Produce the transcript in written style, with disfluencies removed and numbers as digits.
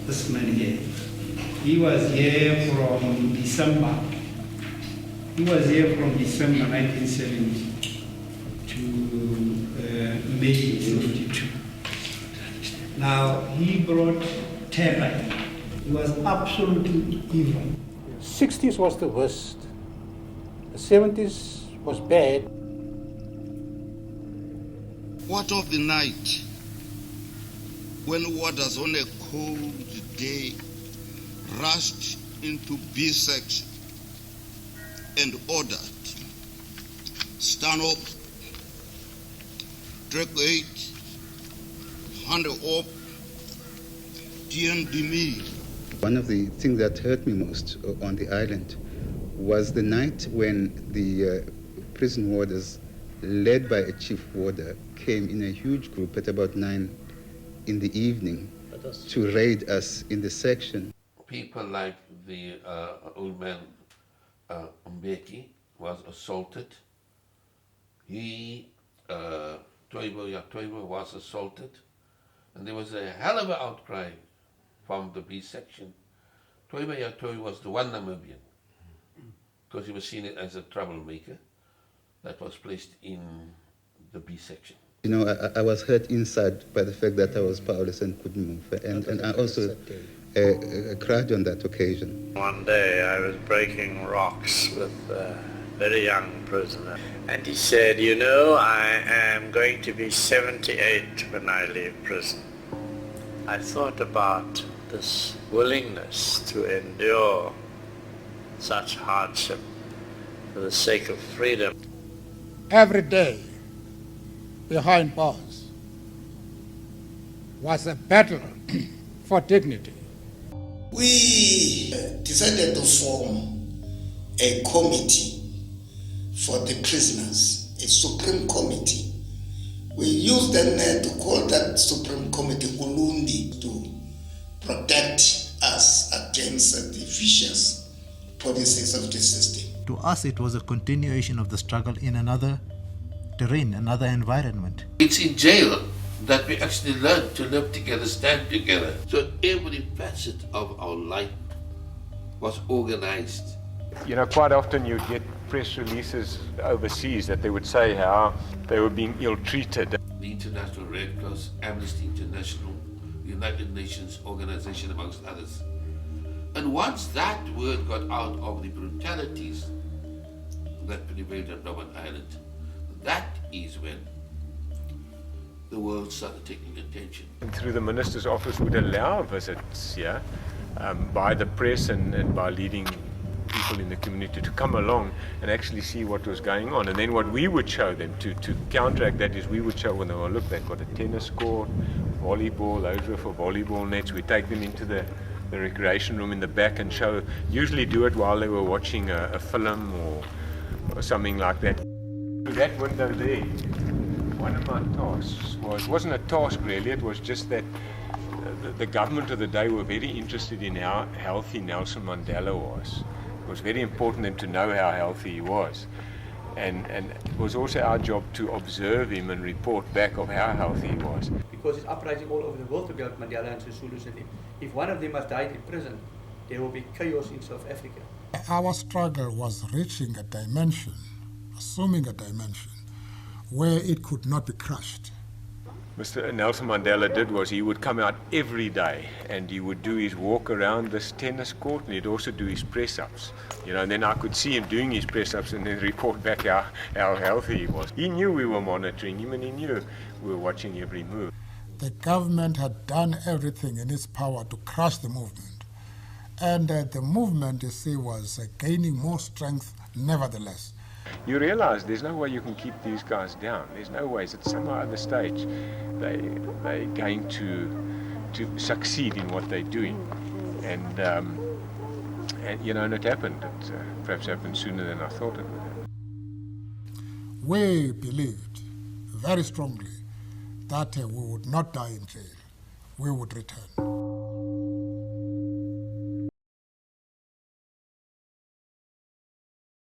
this man here. He was here from December. He was here from December 1970 to May 72. Now, he brought terror. He was absolutely evil. 60s was the worst. The 70s was bad. What of the night when warders on a cold day rushed into B section and ordered, stand up, track 8, hand up, DMD me. One of the things that hurt me most on the island was the night when the prison warders, led by a chief warder, came in a huge group at about 9 in the evening to raid us in the section. People like the old man Mbeki was assaulted. Toivo was assaulted. And there was a hell of an outcry from the B section. Toivo was the one Namibian, because he was seen as a troublemaker that was placed in the B section. You know, I was hurt inside by the fact that I was powerless and couldn't move. And I also cried on that occasion. One day I was breaking rocks with a very young prisoner. And he said, you know, I am going to be 78 when I leave prison. I thought about this willingness to endure such hardship for the sake of freedom. Every day behind bars was a battle for dignity. We decided to form a committee for the prisoners, a supreme committee. We used then to call that supreme committee Ulundi to protect us against the vicious policies of the system. To us, it was a continuation of the struggle in another terrain, another environment. It's in jail that we actually learn to live together, stand together. So every facet of our life was organized. You know, quite often you'd get press releases overseas that they would say how they were being ill-treated. The International Red Cross, Amnesty International, the United Nations Organization, amongst others. And once that word got out of the brutalities that prevailed on Robben Island, that is when the world started taking attention. And through the minister's office would allow visits here by the press and by leading people in the community to come along and actually see what was going on. And then what we would show them to counteract that is we would show them, well, look, they've got a tennis court, volleyball, those were for volleyball nets. We take them into the recreation room in the back and show, usually do it while they were watching a film or something like that. Through that window there, one of my tasks wasn't a task really, it was just that the government of the day were very interested in how healthy Nelson Mandela was. It was very important then to know how healthy he was. And it was also our job to observe him and report back of how healthy he was. Because it's uprising all over the world about Mandela and Sisulu's and him. If one of them has died in prison, there will be chaos in South Africa. Our struggle was reaching a dimension, assuming a dimension, where it could not be crushed. Mr. Nelson Mandela did was he would come out every day and he would do his walk around this tennis court and he'd also do his press-ups. You know, and then I could see him doing his press-ups and then report back how healthy he was. He knew we were monitoring him and he knew we were watching every move. The government had done everything in its power to crush the movement. And the movement, you see, was gaining more strength nevertheless. You realize there's no way you can keep these guys down. There's no ways. At some other stage, they're going to succeed in what they're doing. And you know, and it happened. It perhaps happened sooner than I thought it would happen. We believed very strongly that we would not die in jail. We would return.